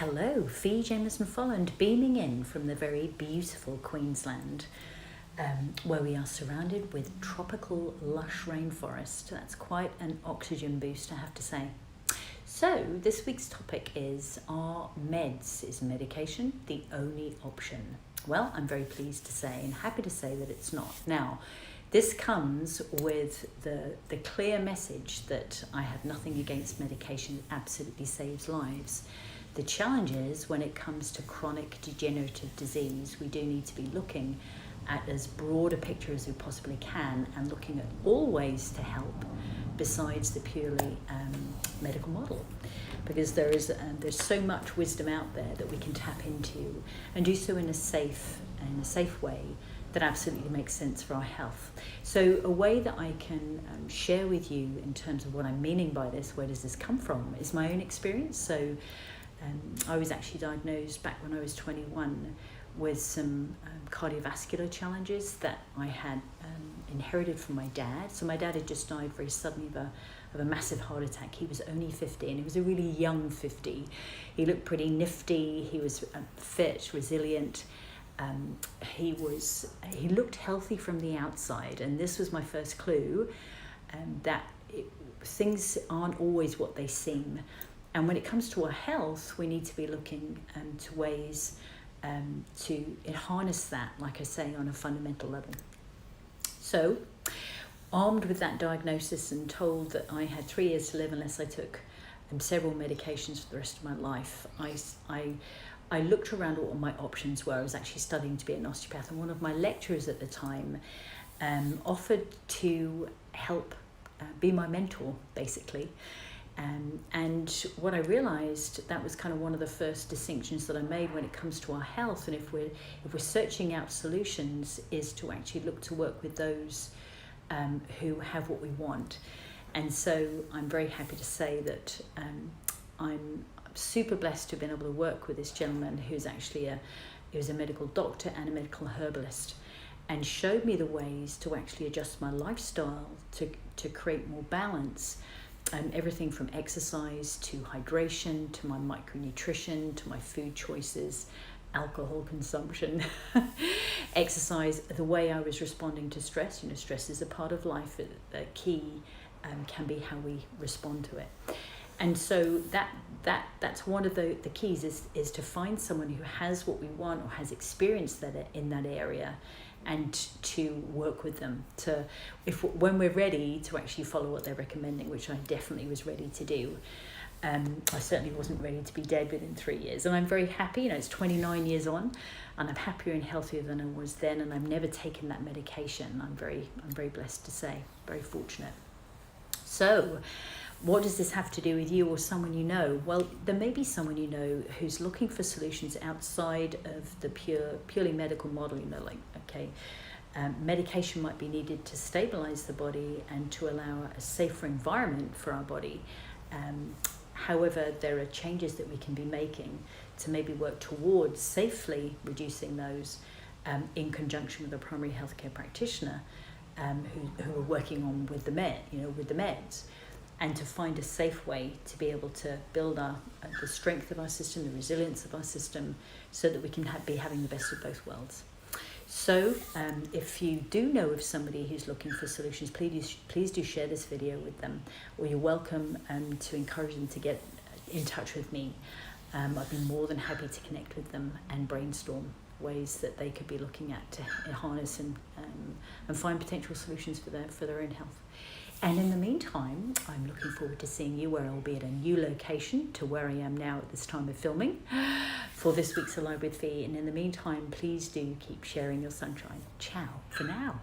Hello, Fee Jamieson-Folland beaming in from the very beautiful Queensland, where we are surrounded with tropical lush rainforest. That's quite an oxygen boost, I have to say. So this week's topic is, are meds, is medication the only option? Well, I'm very pleased to say and happy to say that it's not. Now, this comes with the clear message that I have nothing against medication. It absolutely saves lives. The challenge is when it comes to chronic degenerative disease, we do need to be looking at as broad a picture as we possibly can and looking at all ways to help besides the purely medical model, because there's so much wisdom out there that we can tap into and do so in a safe way that absolutely makes sense for our health. So a way that I can share with you in terms of what I'm meaning by this, where does this come from, is my own experience. So I was actually diagnosed back when I was 21 with some cardiovascular challenges that I had inherited from my dad. So my dad had just died very suddenly of a massive heart attack. He was only 50, and he was a really young 50. He looked pretty nifty. He was fit, resilient. He looked healthy from the outside, and this was my first clue that things aren't always what they seem. And when it comes to our health, we need to be looking to ways to harness that, like I say, on a fundamental level. So, armed with that diagnosis and told that I had 3 years to live unless I took several medications for the rest of my life, I looked around at what my options were. I was actually studying to be an osteopath, and one of my lecturers at the time offered to help be my mentor, basically. And what I realized, that was kind of one of the first distinctions that I made when it comes to our health, and if we're searching out solutions, is to actually look to work with those who have what we want. And so I'm very happy to say that I'm super blessed to have been able to work with this gentleman who's actually he was a medical doctor and a medical herbalist, and showed me the ways to actually adjust my lifestyle to create more balance. Everything from exercise to hydration to my micronutrition to my food choices, alcohol consumption, exercise, the way I was responding to stress. Stress is a part of life. A key can be how we respond to it. And so that's one of the keys is to find someone who has what we want or has experience that in that area, and to work with them when we're ready to actually follow what they're recommending, which I definitely was ready to do. I certainly wasn't ready to be dead within 3 years, and I'm very happy. It's 29 years on, and I'm happier and healthier than I was then, and I've never taken that medication. I'm very blessed to say, very fortunate. So, what does this have to do with you or someone you know? Well, there may be someone you know who's looking for solutions outside of the purely medical model. Medication might be needed to stabilize the body and to allow a safer environment for our body. However, there are changes that we can be making to maybe work towards safely reducing those in conjunction with a primary healthcare practitioner who are working on with the meds, and to find a safe way to be able to build the strength of our system, the resilience of our system, so that we can be having the best of both worlds. So if you do know of somebody who's looking for solutions, please do share this video with them, or you're welcome to encourage them to get in touch with me. I'd be more than happy to connect with them and brainstorm ways that they could be looking at to harness and find potential solutions for their own health. And in the meantime, I'm looking forward to seeing you, where I'll be at a new location to where I am now at this time of filming, for this week's Alive with Fee. And in the meantime, please do keep sharing your sunshine. Ciao for now.